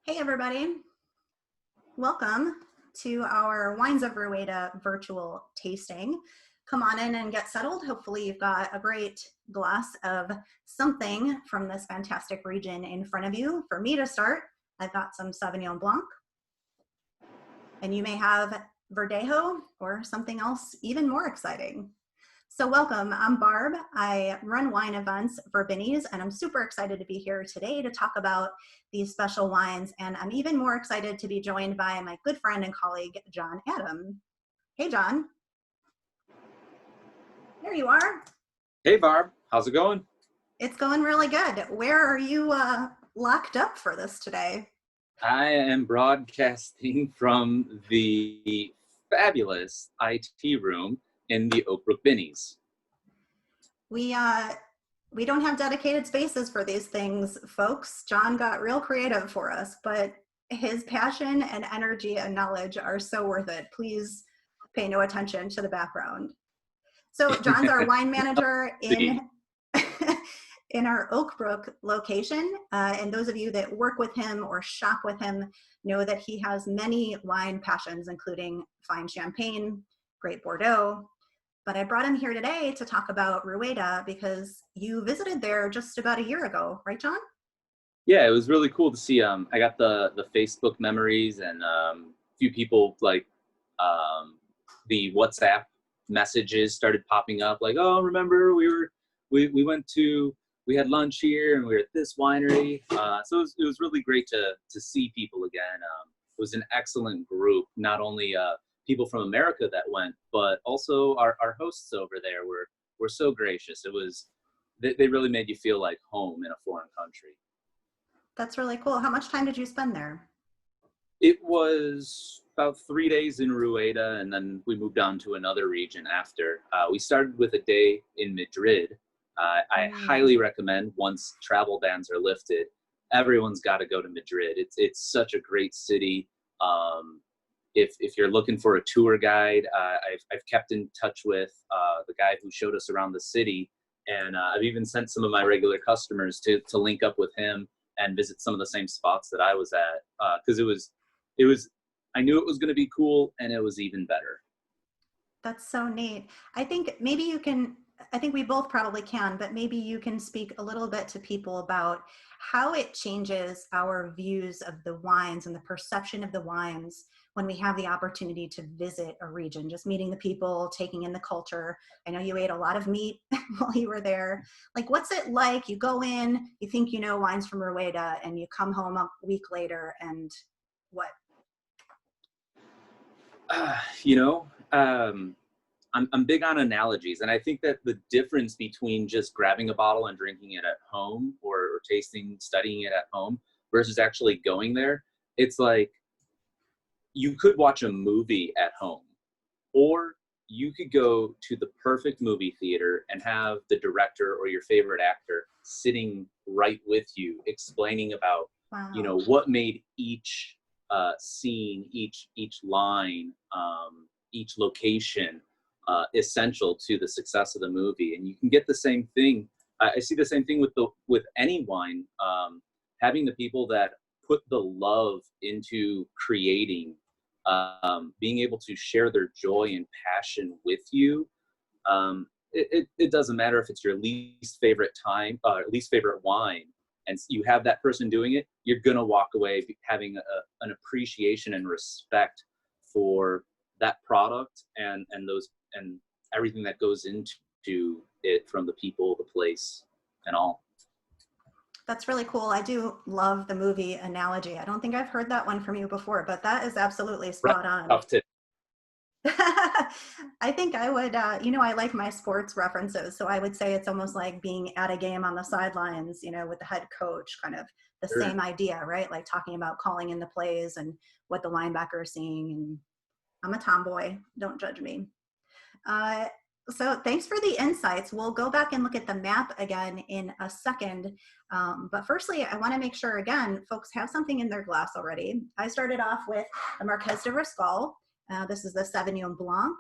Hey everybody, welcome to our Wines of Rueda virtual tasting. Come on in and get settled. Hopefully you've got a great glass of something from this fantastic region in front of you. For me to start, I've got some Sauvignon Blanc, and you may have Verdejo or something else even more exciting. So welcome, I'm Barb. I run wine events for Binny's, and I'm super excited to be here today to talk about these special wines. And I'm even more excited to be joined by my good friend and colleague, John Adam. Hey, John. There you are. Hey Barb, how's it going? It's going really good. Where are you locked up for this today? I am broadcasting from the fabulous IT room in the Oak Brook Binnies. We don't have dedicated spaces for these things, folks. John got real creative for us, but his passion and energy and knowledge are so worth it. Please pay no attention to the background. So John's our wine manager in in our Oak Brook location. And those of you that work with him or shop with him know that he has many wine passions, including fine champagne, great Bordeaux. But I brought him here today to talk about Rueda because you visited there just about a year ago, right, John? Yeah, it was really cool to see. I got the Facebook memories and a few people like the WhatsApp messages started popping up. Like, oh, remember we went to we had lunch here and we were at this winery. So it was really great to see people again. It was an excellent group. Not only people from America that went, but also our hosts over there were so gracious. They really made you feel like home in a foreign country. That's really cool. How much time did you spend there? It was about 3 days in Rueda, and then we moved on to another region after. We started with a day in Madrid. I highly recommend, once travel bans are lifted, everyone's got to go to Madrid. It's such a great city. If you're looking for a tour guide, I've kept in touch with the guy who showed us around the city, and I've even sent some of my regular customers to link up with him and visit some of the same spots that I was at, because I knew it was going to be cool, and it was even better. That's so neat. I think maybe you can, I think we both probably can, but maybe you can speak a little bit to people about how it changes our views of the wines and the perception of the wines when we have the opportunity to visit a region, just meeting the people, taking in the culture. I know you ate a lot of meat while you were there. Like, what's it like? You go in, you think you know wines from Rueda, and you come home a week later, and what? You know, I'm big on analogies, and I think that the difference between just grabbing a bottle and drinking it at home, or tasting, studying it at home, versus actually going there, it's like you could watch a movie at home, or you could go to the perfect movie theater and have the director or your favorite actor sitting right with you, explaining about, Wow. what made each scene, each line, each location essential to the success of the movie. And you can get the same thing. I see the same thing with any wine. Having the people that put the love into creating, being able to share their joy and passion with you. It doesn't matter if it's your least favorite least favorite wine, and you have that person doing it, you're going to walk away having an appreciation and respect for that product and everything that goes into it, from the people, the place, and all. That's really cool. I do love the movie analogy. I don't think I've heard that one from you before, but that is absolutely Right spot on. off to I think I would, I like my sports references. So I would say it's almost like being at a game on the sidelines, with the head coach, kind of the sure. same idea, right? Like talking about calling in the plays and what the linebacker is seeing. And I'm a tomboy, don't judge me. Uh, so thanks for the insights. We'll go back and look at the map again in a second. But firstly, I want to make sure, again, folks have something in their glass already. I started off with the Marqués de Riscal. This is the Sauvignon Blanc.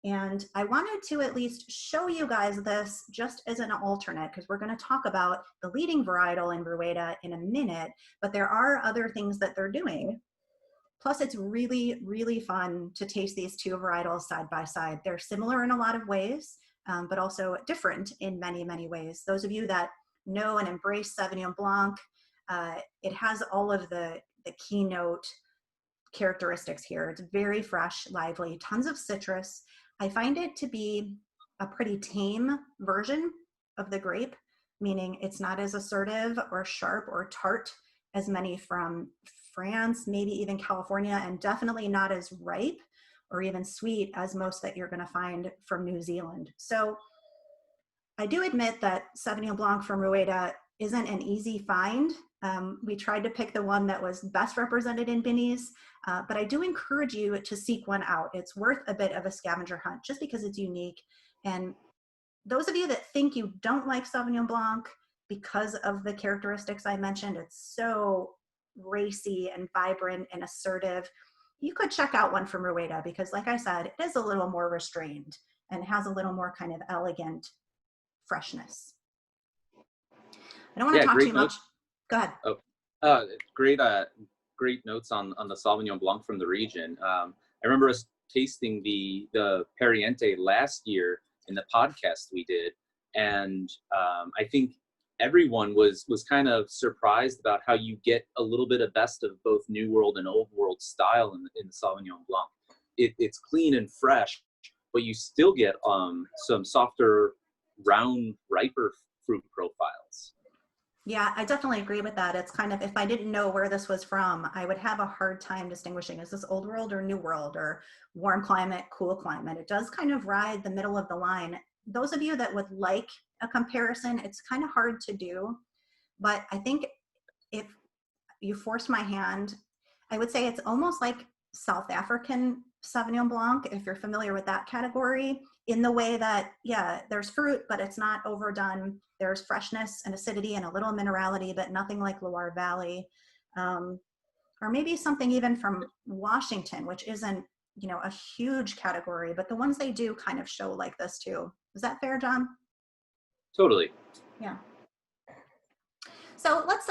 And I wanted to at least show you guys this just as an alternate, because we're going to talk about the leading varietal in Rueda in a minute, but there are other things that they're doing. Plus, it's really, really fun to taste these two varietals side by side. They're similar in a lot of ways, but also different in many, many ways. Those of you that know and embrace Sauvignon Blanc, it has all of the keynote characteristics here. It's very fresh, lively, tons of citrus. I find it to be a pretty tame version of the grape, meaning it's not as assertive or sharp or tart as many from France, maybe even California, and definitely not as ripe or even sweet as most that you're going to find from New Zealand. So I do admit that Sauvignon Blanc from Rueda isn't an easy find. We tried to pick the one that was best represented in Binny's, but I do encourage you to seek one out. It's worth a bit of a scavenger hunt just because it's unique. And those of you that think you don't like Sauvignon Blanc because of the characteristics I mentioned, it's so racy and vibrant and assertive, you could check out one from Rueda because, like I said, it is a little more restrained and has a little more kind of elegant freshness. I don't want to talk great too notes. much. Go ahead. Oh, great notes on the Sauvignon Blanc from the region. I remember us tasting the Pariente last year in the podcast we did, and I think everyone was kind of surprised about how you get a little bit of best of both New World and Old World style in the Sauvignon Blanc. It's clean and fresh, but you still get some softer, round, riper fruit profiles. Yeah, I definitely agree with that. It's kind of, if I didn't know where this was from, I would have a hard time distinguishing, is this Old World or New World or warm climate, cool climate? It does kind of ride the middle of the line. Those of you that would like a comparison, it's kind of hard to do, but I think if you forced my hand, I would say it's almost like South African Sauvignon Blanc, if you're familiar with that category, in the way that, yeah, there's fruit, but it's not overdone. There's freshness and acidity and a little minerality, but nothing like Loire Valley. Or maybe something even from Washington, which isn't, you know, a huge category, but the ones they do kind of show like this too. Is that fair, John? Totally. Yeah. So let's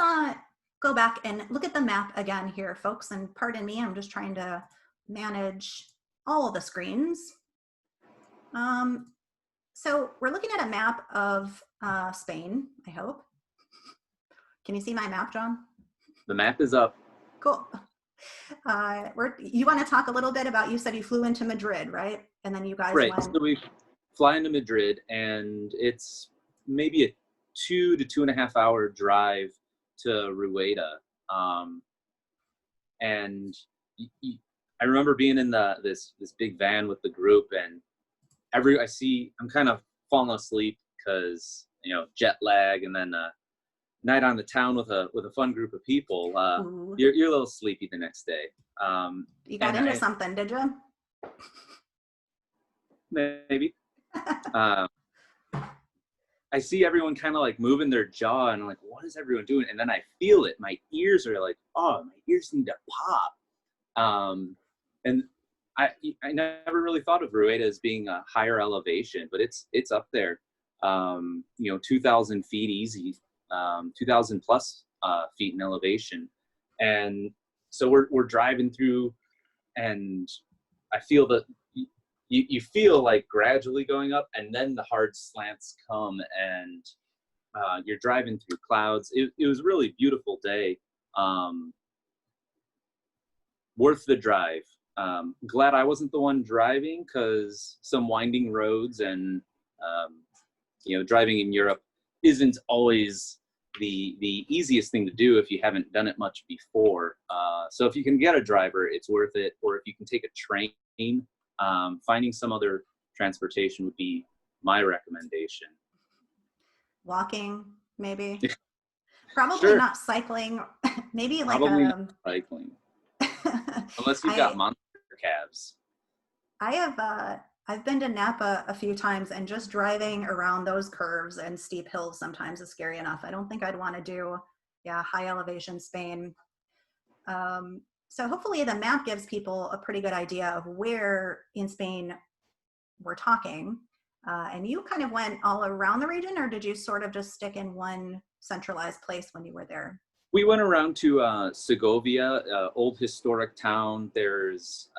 go back and look at the map again here, folks. And pardon me, I'm just trying to manage all of the screens. So we're looking at a map of Spain, I hope. Can you see my map, John? The map is up. Cool. You want to talk a little bit about, you said you flew into Madrid, right? And then you guys went. So we fly into Madrid, and it's maybe a 2 to 2.5 hour drive to Rueda. And I remember being in this big van with the group, and I'm kind of falling asleep because, you know, jet lag, and then night on the town with a fun group of people. You're a little sleepy the next day. You got into something, did you? Maybe. I see everyone kind of like moving their jaw, and I'm like, what is everyone doing? And then I feel it. My ears are like, oh, my ears need to pop. And I never really thought of Rueda as being a higher elevation, but it's up there. 2,000 feet easy, 2,000 plus feet in elevation. And so we're driving through, and I feel that you feel like gradually going up, and then the hard slants come, and you're driving through clouds. It was a really beautiful day. Worth the drive. Glad I wasn't the one driving, because some winding roads and driving in Europe isn't always the easiest thing to do if you haven't done it much before. So if you can get a driver, it's worth it. Or if you can take a train, finding some other transportation would be my recommendation. Walking, maybe. Probably Sure. not cycling. Maybe Probably like not cycling. Unless you've got monster calves. I've been to Napa a few times, and just driving around those curves and steep hills sometimes is scary enough. I don't think I'd want to do, high elevation Spain. So hopefully the map gives people a pretty good idea of where in Spain were talking. And you kind of went all around the region, or did you sort of just stick in one centralized place when you were there? We went around to Segovia, old historic town. There's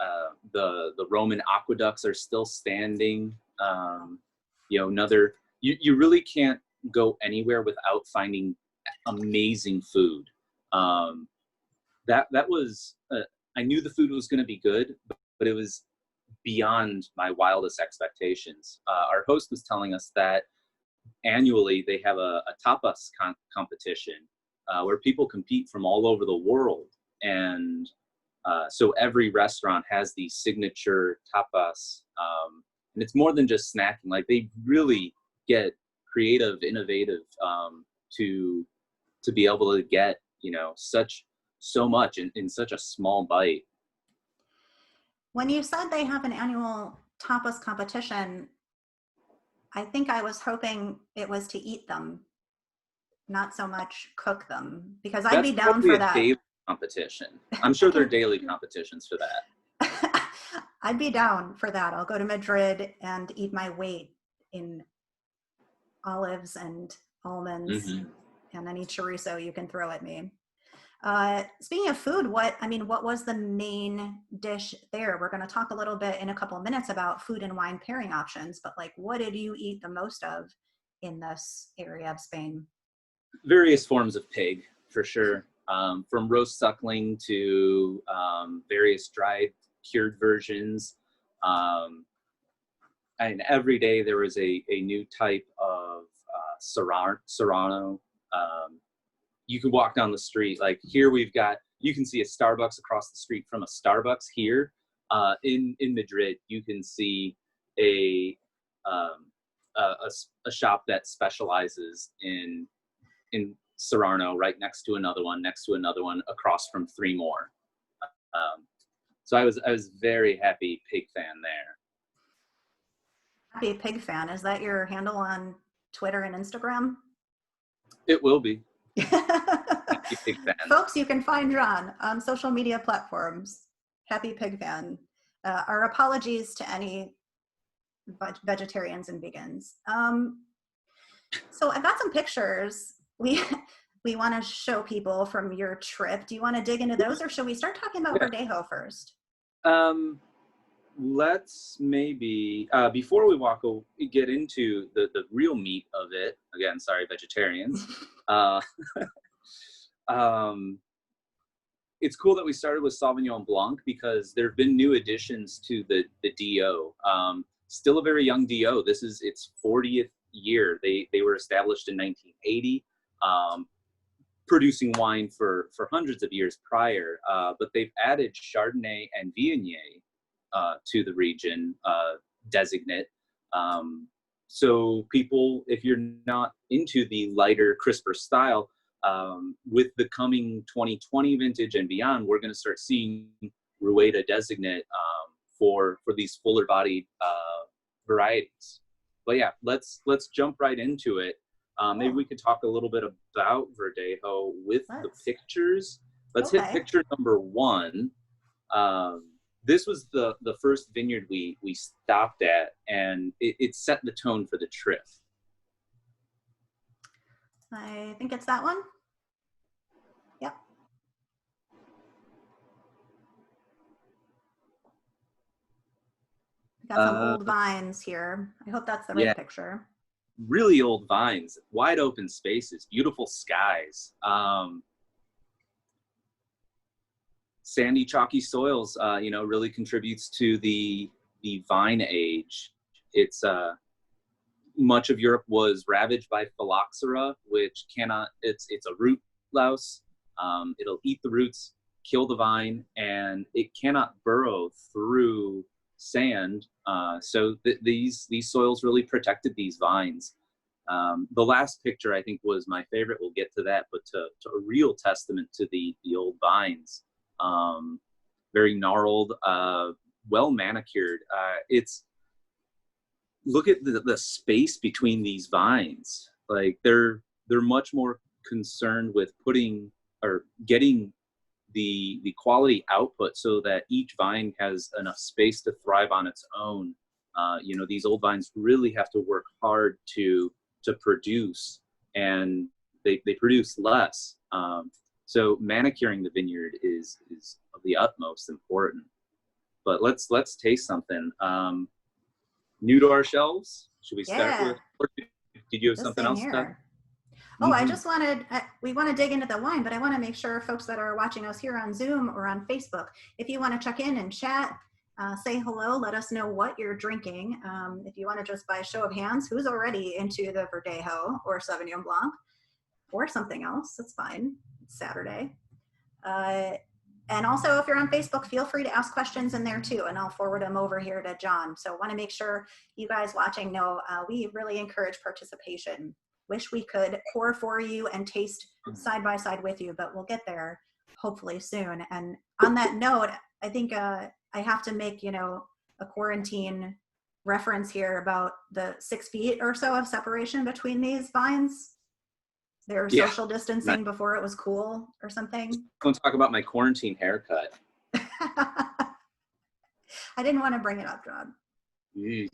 the Roman aqueducts are still standing. You really can't go anywhere without finding amazing food. That was I knew the food was going to be good, but it was beyond my wildest expectations. Our host was telling us that annually they have a tapas competition where people compete from all over the world, and so every restaurant has these signature tapas, and it's more than just snacking. Like, they really get creative, innovative, to be able to get so much in such a small bite. When you said they have an annual tapas competition, I think I was hoping it was to eat them, not so much cook them, because I'd be down for that. Daily competition. I'm sure there are daily competitions for that. I'd be down for that. I'll go to Madrid and eat my weight in olives and almonds and any chorizo you can throw at me. Speaking of food, what was the main dish there? We're going to talk a little bit in a couple of minutes about food and wine pairing options, but like, what did you eat the most of in this area of Spain? Various forms of pig, for sure. From roast suckling to various dried, cured versions. And every day there was a new type of serrano. You could walk down the street. Like, here you can see a Starbucks across the street from a Starbucks here. In Madrid, you can see a shop that specializes in Serrano right next to another one, across from three more. So I was very happy pig fan there. Happy pig fan. Is that your handle on Twitter and Instagram? It will be. Happy pig fan. Folks, you can find John on social media platforms. Happy pig fan. Our apologies to any vegetarians and vegans. So I've got some pictures. We want to show people from your trip. Do you want to dig into those, or should we start talking about Verdejo first? Let's maybe, before we get into the real meat of it, again, sorry, vegetarians. It's cool that we started with Sauvignon Blanc, because there have been new additions to the DO. Still a very young DO. This is its 40th year. They were established in 1980, producing wine for hundreds of years prior, but they've added Chardonnay and Viognier to the region designate. So people, if you're not into the lighter, crisper style, with the coming 2020 vintage and beyond, we're going to start seeing Rueda designate for these fuller bodied varieties. But yeah, let's jump right into it. Maybe we could talk a little bit about Verdejo with the pictures. Let's hit picture number one. This was the first vineyard we stopped at, and it set the tone for the trip. I think it's that one. Yep. Got some old vines here. I hope that's the right picture. Really old vines, wide open spaces, beautiful skies. Sandy, chalky soils, really contributes to the vine age. It's much of Europe was ravaged by phylloxera, which it's a root louse. It'll eat the roots, kill the vine, and it cannot burrow through sand. So these soils really protected these vines. The last picture, I think, was my favorite. We'll get to that, but to a real testament to the old vines. Very gnarled, well manicured. Look at the space between these vines. Like, they're much more concerned with getting the quality output so that each vine has enough space to thrive on its own. You know, these old vines really have to work hard to produce, and they produce less. So manicuring the vineyard is of the utmost important. But let's taste something. New to our shelves, should we start Yeah, with? Or did you have this something thing else to? here. Oh, I Mm-hmm. just wanted, we want to dig into the wine, but I want to make sure folks that are watching us here on Zoom or on Facebook, if you want to check in and chat, say hello, let us know what you're drinking. If you want to just by show of hands, who's already into the Verdejo or Sauvignon Blanc or something else, that's fine. It's Saturday. Uh, and also, if you're on Facebook, feel free to ask questions in there too, and I'll forward them over here to John. So want to make sure you guys watching know we really encourage participation. Wish we could pour for you and taste side by side with you, but we'll get there hopefully soon. And on that note, I think I have to make, you know, a quarantine reference here about the 6 feet or so of separation between these vines. They're Yeah. social distancing before it was cool or something. Don't talk about my quarantine haircut. I didn't want to bring it up, John. Mm.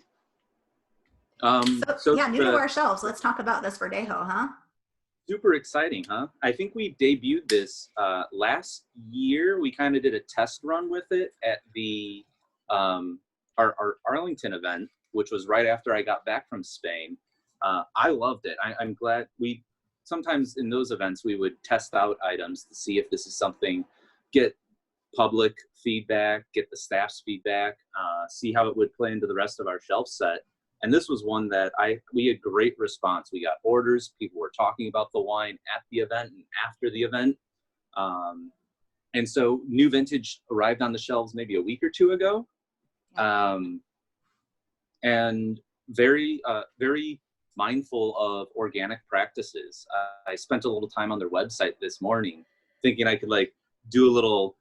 So yeah, new to our shelves. Let's talk about this Verdejo, huh? Super exciting, huh? I think we debuted this last year. We kind of did a test run with it at the our Arlington event, which was right after I got back from Spain. I loved it. I'm glad we sometimes in those events we would test out items to see if this is something, get public feedback, get the staff's feedback, see how it would play into the rest of our shelf set. And this was one that we had great response. We got orders. People were talking about the wine at the event and after the event. And so new vintage arrived on the shelves maybe a week or two ago. And very, very mindful of organic practices. I spent a little time on their website this morning thinking I could like do a little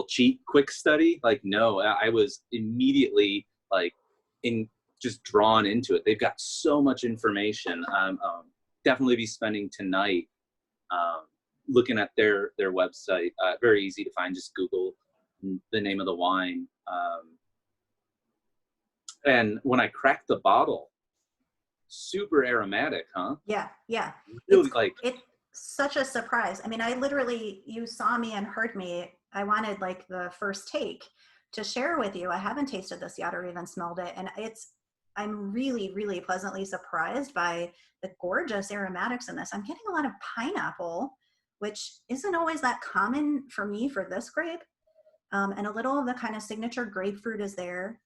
cheat quick study. Like, no, I was immediately like just drawn into it. They've got so much information. Definitely be spending tonight looking at their website. Very easy to find. Just Google the name of the wine. And when I cracked the bottle, super aromatic, huh? Yeah. Really it's such a surprise. I mean, I literally, you saw me and heard me. I wanted like the first take to share with you. I haven't tasted this yet or even smelled it. And I'm really, really pleasantly surprised by the gorgeous aromatics in this. I'm getting a lot of pineapple, which isn't always that common for me for this grape. And a little of the kind of signature grapefruit is there.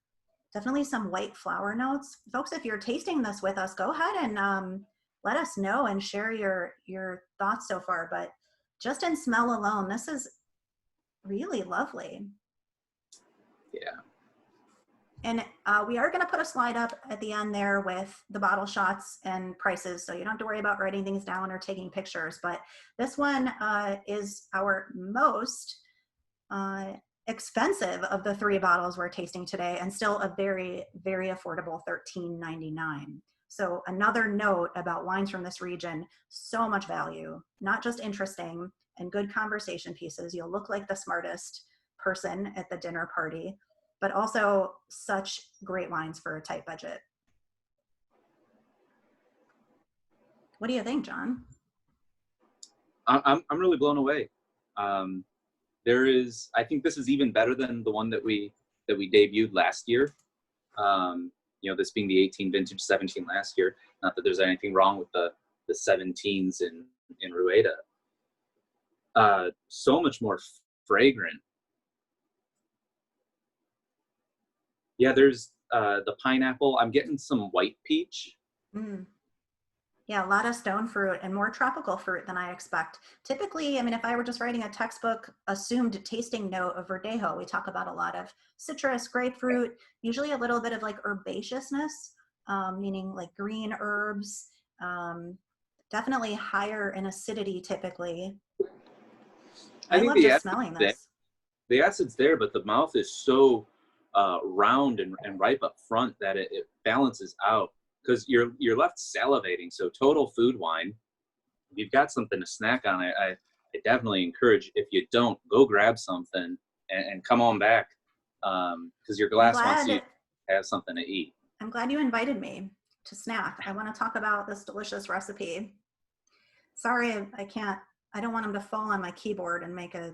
Definitely some white flower notes. Folks, if you're tasting this with us, go ahead and let us know and share your thoughts so far. But just in smell alone, this is really lovely. Yeah. And we are going to put a slide up at the end there with the bottle shots and prices, so you don't have to worry about writing things down or taking pictures. But this one is our most expensive of the 3 bottles we're tasting today, and still a very, very affordable $13.99. So another note about wines from this region, so much value, not just interesting and good conversation pieces. You'll look like the smartest person at the dinner party, but also such great wines for a tight budget. What do you think, John? I'm really blown away. I think this is even better than the one that we debuted last year. You know, this being the 18 vintage, 17 last year. Not that there's anything wrong with the 17s in Rueda. So much more fragrant. Yeah, there's the pineapple. I'm getting some white peach. Yeah, a lot of stone fruit and more tropical fruit than I expect. Typically, I mean, if I were just writing a textbook assumed tasting note of Verdejo, we talk about a lot of citrus, grapefruit, usually a little bit of like herbaceousness, meaning like green herbs, definitely higher in acidity typically. I think love just smelling this. The acid's there, but the mouth is so round and ripe up front that it balances out. Because you're left salivating. So total food wine. If you've got something to snack on, I definitely encourage, if you don't, go grab something and come on back, because your glass wants you to have something to eat. I'm glad you invited me to snack. I want to talk about this delicious recipe. Sorry, I don't want them to fall on my keyboard and make a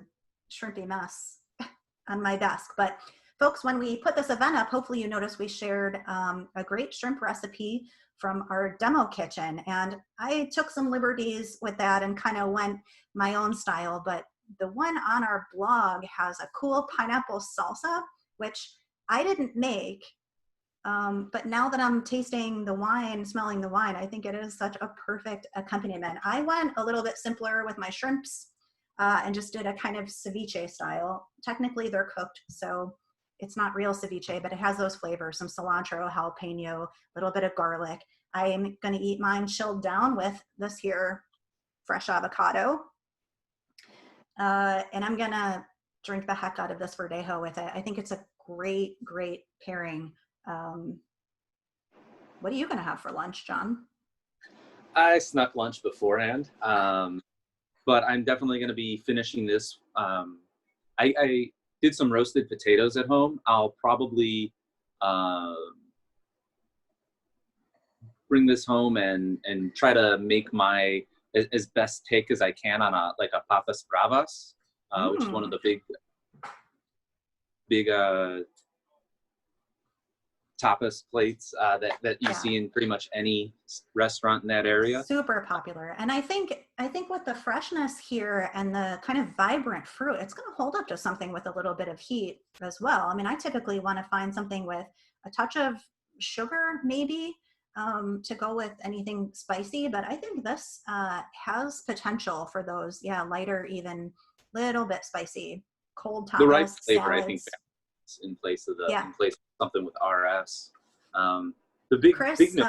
shrimpy mess on my desk. But folks, when we put this event up, hopefully you noticed we shared a great shrimp recipe from our demo kitchen. And I took some liberties with that and kind of went my own style. But the one on our blog has a cool pineapple salsa, which I didn't make. But now that I'm tasting the wine, smelling the wine, I think it is such a perfect accompaniment. I went a little bit simpler with my shrimps and just did a kind of ceviche style. Technically, they're cooked, so it's not real ceviche, but it has those flavors, some cilantro, jalapeno, a little bit of garlic. I'm going to eat mine chilled down with this here fresh avocado. And I'm going to drink the heck out of this Verdejo with it. I think it's a great, great pairing. What are you going to have for lunch, John? I snuck lunch beforehand, but I'm definitely going to be finishing this. I did some roasted potatoes at home. I'll probably bring this home and try to make my as best take as I can on a papas bravas, which is one of the big tapas plates that you see in pretty much any restaurant in that area. Super popular. And I think with the freshness here and the kind of vibrant fruit, it's going to hold up to something with a little bit of heat as well. I mean, I typically want to find something with a touch of sugar, maybe, to go with anything spicy. But I think this has potential for those, lighter, even little bit spicy, cold tapas, the right flavor, salads. I think, in place of something with RS. The big Chris, big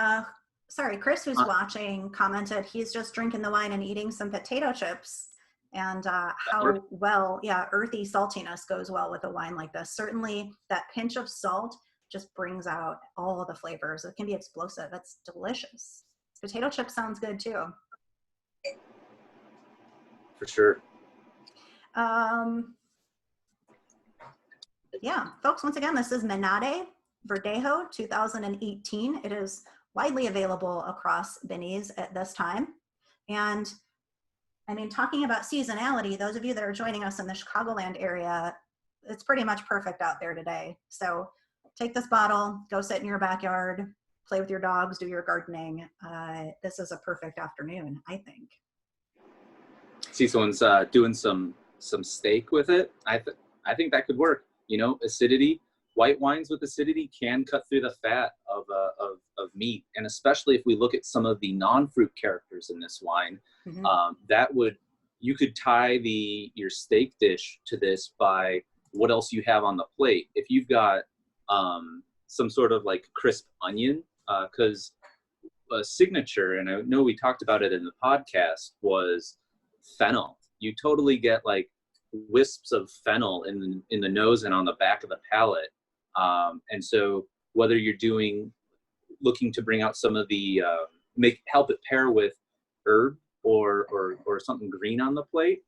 Chris, who's watching, commented he's just drinking the wine and eating some potato chips, and how well, earthy saltiness goes well with a wine like this. Certainly, that pinch of salt just brings out all of the flavors. It can be explosive. It's delicious. Potato chip sounds good too. For sure. Folks, once again, this is Menade Verdejo 2018. It is widely available across Binny's at this time. And I mean, talking about seasonality, those of you that are joining us in the Chicagoland area, it's pretty much perfect out there today. So take this bottle, go sit in your backyard, play with your dogs, do your gardening. This is a perfect afternoon, I think. See someone's doing some steak with it. I think that could work. You know, acidity, white wines with acidity can cut through the fat of meat. And especially if we look at some of the non-fruit characters in this wine, you could tie your steak dish to this by what else you have on the plate. If you've got some sort of like crisp onion, because a signature, and I know we talked about it in the podcast, was fennel. You totally get like wisps of fennel in the nose and on the back of the palate. And so whether you're looking to bring out some of the, help it pair with herb or something green on the plate,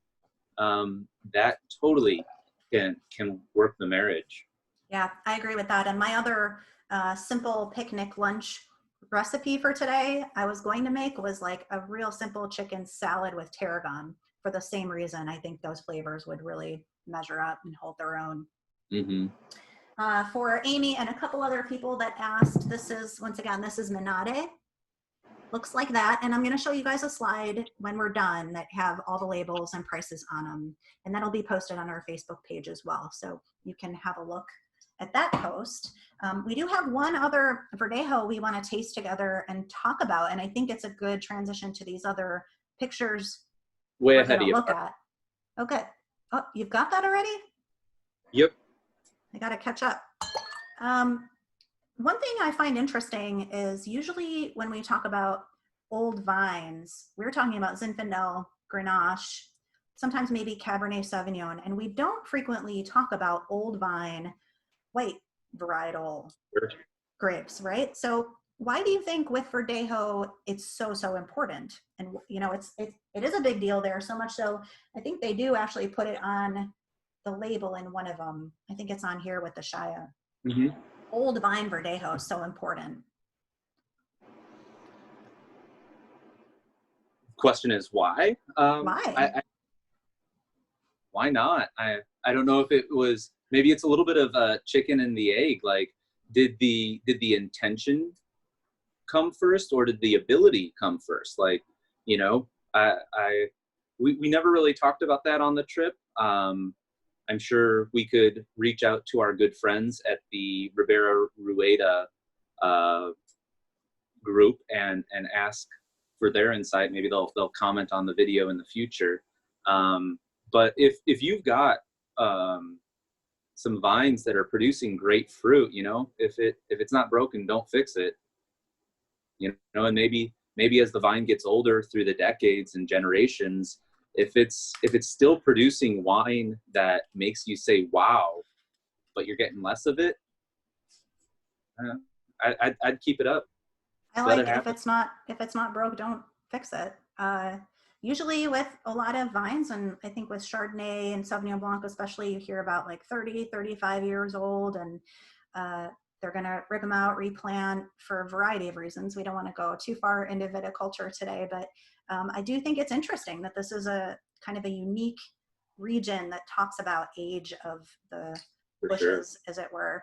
that totally can work the marriage. Yeah, I agree with that. And my other simple picnic lunch recipe for today I was going to make was like a real simple chicken salad with tarragon. For the same reason, I think those flavors would really measure up and hold their own. Mm-hmm. For Amy and a couple other people that asked, this is Menade. Looks like that. And I'm going to show you guys a slide when we're done that have all the labels and prices on them. And that'll be posted on our Facebook page as well. So you can have a look at that post. We do have one other Verdejo we want to taste together and talk about. And I think it's a good transition to these other pictures way ahead of you. Okay. Oh, you've got that already? Yep. I got to catch up. One thing I find interesting is usually when we talk about old vines, we're talking about Zinfandel, Grenache, sometimes maybe Cabernet Sauvignon, and we don't frequently talk about old vine, white varietal grapes, right? So why do you think with Verdejo it's so important? And you know, it is a big deal there, so much so I think they do actually put it on the label in one of them. I think it's on here with the Shia. Mm-hmm. old vine Verdejo so important? Question is why? Why? Why not? I don't know if it was, maybe it's a little bit of a chicken and the egg. Like, did the intention come first, or did the ability come first? Like, you know, we never really talked about that on the trip. I'm sure we could reach out to our good friends at the Rueda group and ask for their insight. Maybe they'll comment on the video in the future. But if you've got some vines that are producing great fruit, you know, if it's not broken, don't fix it. You know, and maybe as the vine gets older through the decades and generations, if it's still producing wine that makes you say wow, but you're getting less of it, I'd keep it up. I like if it's not broke, don't fix it. Usually with a lot of vines, and I think with Chardonnay and Sauvignon Blanc especially, you hear about like 30, 35 years old, and they're going to rip them out, replant for a variety of reasons. We don't want to go too far into viticulture today, but I do think it's interesting that this is a kind of a unique region that talks about age of the bushes, as it were.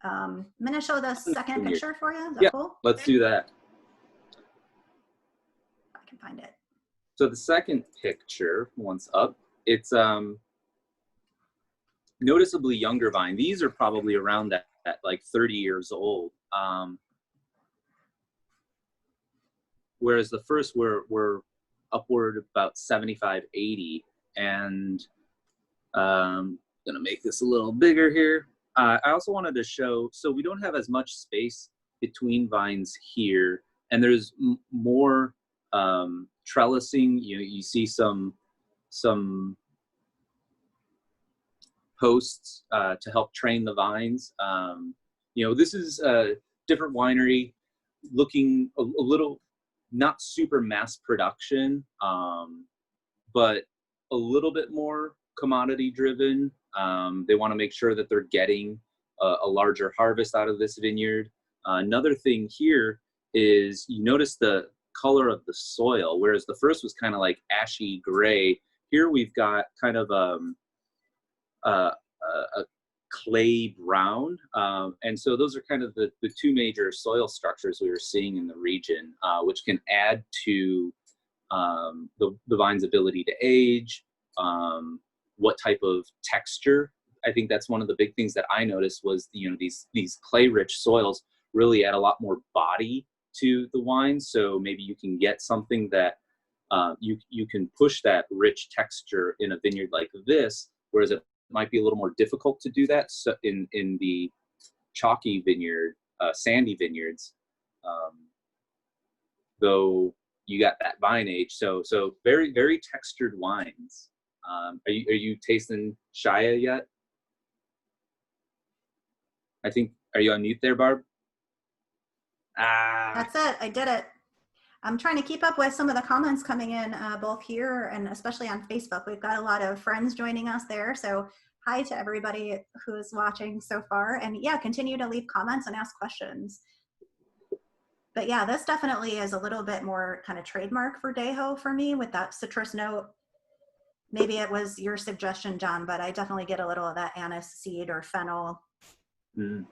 I'm going to show the second picture for you. Is that cool? Let's do that. I can find it. So the second picture, once up, it's noticeably younger vine. These are probably around at like 30 years old. Whereas the first were upward about 75, 80. And I'm gonna make this a little bigger here. I also wanted to show, so we don't have as much space between vines here, and there's more trellising. You see some posts to help train the vines. You know, this is a different winery, looking a little not super mass production, but a little bit more commodity driven. They want to make sure that they're getting a larger harvest out of this vineyard. Another thing here is you notice the color of the soil, whereas the first was kind of like ashy gray. Here we've got kind of a clay brown. And so those are kind of the two major soil structures we were seeing in the region, which can add to the vine's ability to age, what type of texture. I think that's one of the big things that I noticed was, you know, these clay-rich soils really add a lot more body to the wine. So maybe you can get something that you can push that rich texture in a vineyard like this, whereas it might be a little more difficult to do that so in the chalky vineyard, sandy vineyards, though you got that vine age. So very, very textured wines. Are you tasting Shia yet? I think, are you on mute there, Barb? That's it. I did it. I'm trying to keep up with some of the comments coming in, both here and especially on Facebook. We've got a lot of friends joining us there. So hi to everybody who is watching so far. And yeah, continue to leave comments and ask questions. But yeah, this definitely is a little bit more kind of trademark for Verdejo for me with that citrus note. Maybe it was your suggestion, John, but I definitely get a little of that anise seed or fennel. Mm.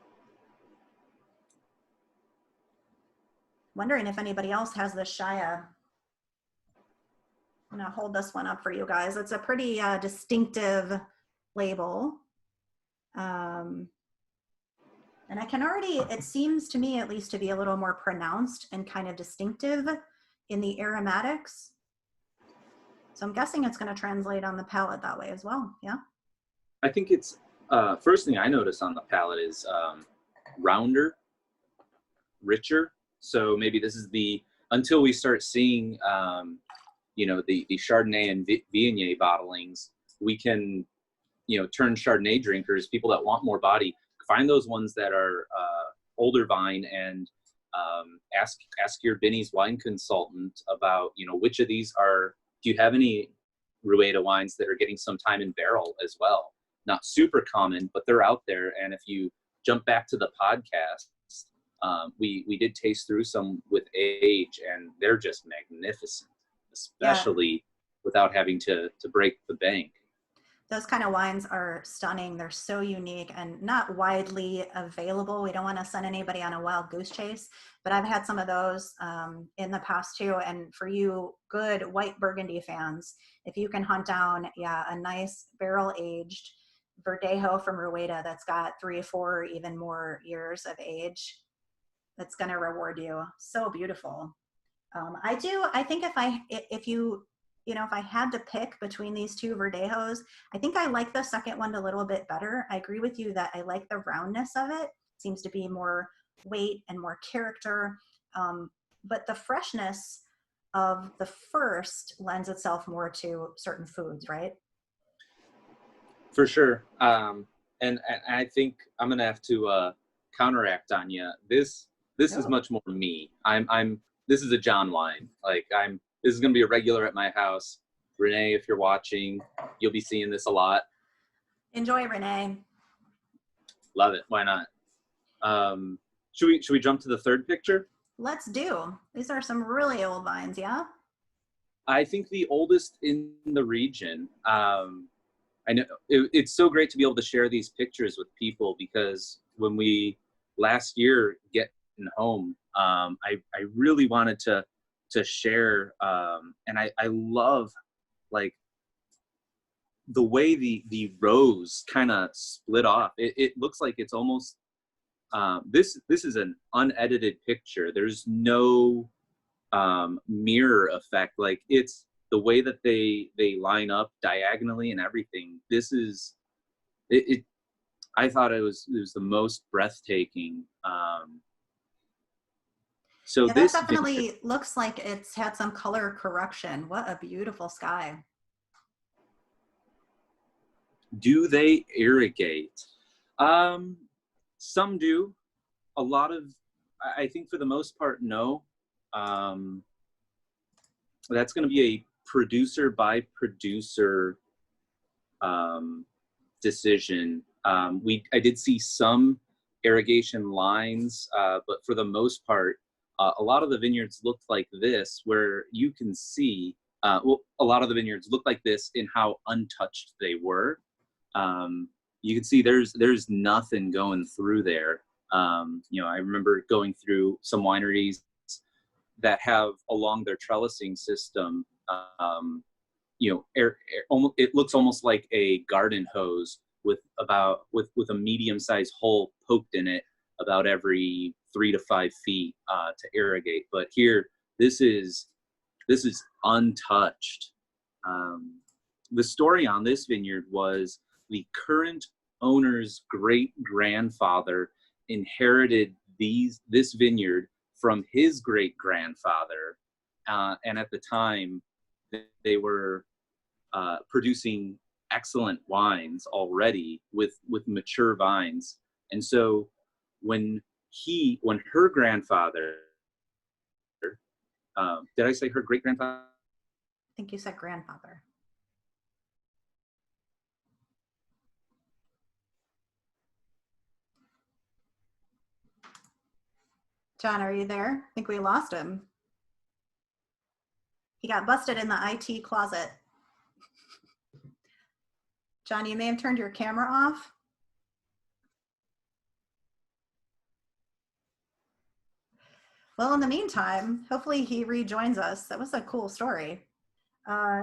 Wondering if anybody else has this Shia. I'm gonna hold this one up for you guys. It's a pretty distinctive label. And I can already, it seems to me at least to be a little more pronounced and kind of distinctive in the aromatics. So I'm guessing it's gonna translate on the palate that way as well, yeah? I think it's, first thing I notice on the palate is rounder, richer. So maybe this is until we start seeing, you know, the Chardonnay and Viognier bottlings, we can, you know, turn Chardonnay drinkers, people that want more body, find those ones that are older vine and ask your Binny's wine consultant about, you know, which of these do you have any Rueda wines that are getting some time in barrel as well? Not super common, but they're out there. And if you jump back to the podcast, we did taste through some with age, and they're just magnificent, Yeah. especially without having to break the bank. Those kind of wines are stunning. They're so unique and not widely available. We don't want to send anybody on a wild goose chase, but I've had some of those in the past too. And for you good white Burgundy fans, if you can hunt down, a nice barrel aged Verdejo from Rueda that's got 3 or 4, even more years of age, that's going to reward you. So beautiful. I think if I had to pick between these two Verdejos, I think I like the second one a little bit better. I agree with you that I like the roundness of it. Seems to be more weight and more character. But the freshness of the first lends itself more to certain foods, right? For sure. And I think I'm gonna have to counteract on you. This is Oh, much more me. This is a John wine. Like this is gonna be a regular at my house. Renee, if you're watching, you'll be seeing this a lot. enjoy, Renee. Love it. Why not? Should we jump to the third picture? Let's do. These are some really old vines, yeah? I think the oldest in the region. I know it's so great to be able to share these pictures with people, because when we last year getting home, I really wanted to share, and I love like the way the rows kind of split off. It looks like it's almost this is an unedited picture. There's no mirror effect. Like it's the way that they line up diagonally and everything. This is it. I thought it was the most breathtaking. So Yeah, that this vineyard, definitely looks like it's had some color correction. What a beautiful sky. do they irrigate? Um, some do. A lot of, I think for the most part, no. Um, that's going to be a producer by producer decision. I did see some irrigation lines, but for the most part, a lot of the vineyards looked like this, where you can see. A lot of the vineyards look like this in how untouched they were. You can see there's nothing going through there. I remember going through some wineries that have along their trellising system. It looks almost like a garden hose with a medium-sized hole poked in it about every 3 to 5 feet to irrigate. But here, this is untouched. The story on this vineyard was the current owner's great grandfather inherited this vineyard from his great grandfather, and at the time they were producing excellent wines already with mature vines. And so when her grandfather, did I say her great grandfather? I think you said grandfather. John, are you there? I think we lost him. He got busted in the IT closet. John, you may have turned your camera off. Well, in the meantime, hopefully he rejoins us. That was a cool story.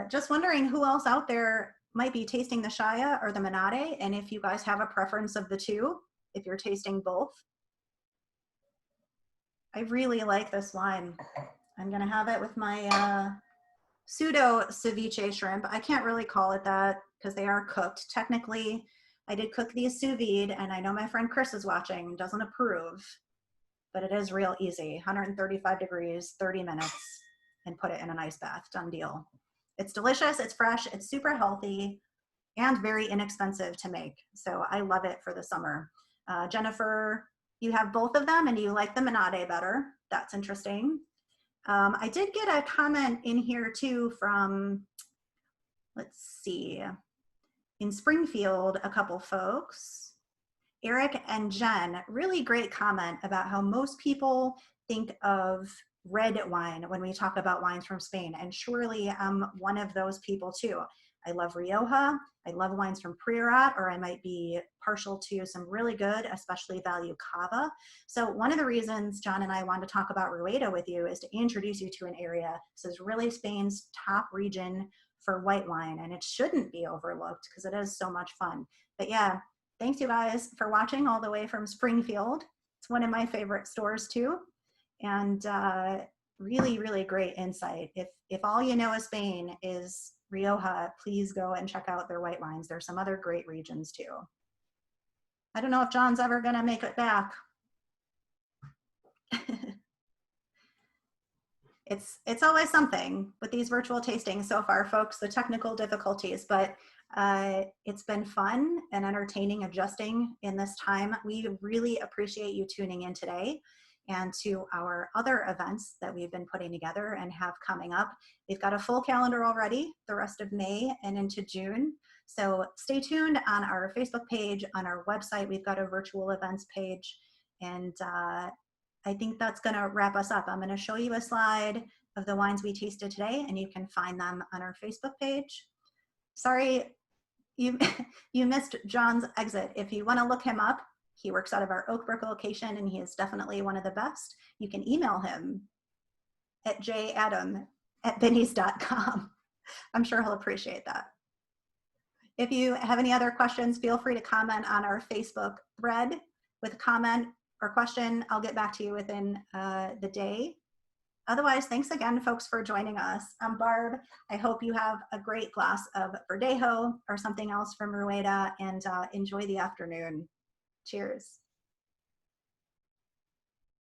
Just wondering who else out there might be tasting the Shaya or the Menade, and if you guys have a preference of the two, if you're tasting both. I really like this wine. I'm gonna have it with my pseudo ceviche shrimp. I can't really call it that because they are cooked. Technically, I did cook these sous vide, and I know my friend Chris is watching, doesn't approve, but it is real easy. 135 degrees, 30 minutes, and put it in an ice bath. Done deal. It's delicious, it's fresh, it's super healthy, and very inexpensive to make. So I love it for the summer. Jennifer, you have both of them and you like the Menade better. That's interesting. I did get a comment in here too from, let's see, in Springfield, a couple folks. Eric and Jen, really great comment about how most people think of red wine when we talk about wines from Spain. And surely I'm one of those people too. I love Rioja. I love wines from Priorat, or I might be partial to some really good, especially value cava. So one of the reasons John and I wanted to talk about Rueda with you is to introduce you to an area. This is really Spain's top region for white wine, and it shouldn't be overlooked because it is so much fun. But yeah, thanks you guys for watching all the way from Springfield. It's one of my favorite stores too. And really, really great insight. If all you know of Spain is Rioja, please go and check out their white wines. There's some other great regions too. I don't know if John's ever gonna make it back. It's always something with these virtual tastings so far, folks, the technical difficulties, but it's been fun and entertaining adjusting in this time. We really appreciate you tuning in today and to our other events that we've been putting together and have coming up. We've got a full calendar already, the rest of May and into June. So stay tuned on our Facebook page, on our website. We've got a virtual events page, and I think that's going to wrap us up. I'm going to show you a slide of the wines we tasted today, and you can find them on our Facebook page. Sorry, you missed John's exit. If you want to look him up, he works out of our Oakbrook location, and he is definitely one of the best. You can email him at jadam@bennys.com. I'm sure he'll appreciate that. If you have any other questions, feel free to comment on our Facebook thread with a comment or question. I'll get back to you within the day. Otherwise, thanks again, folks, for joining us. I'm Barb. I hope you have a great glass of Verdejo or something else from Rueda, and enjoy the afternoon. Cheers.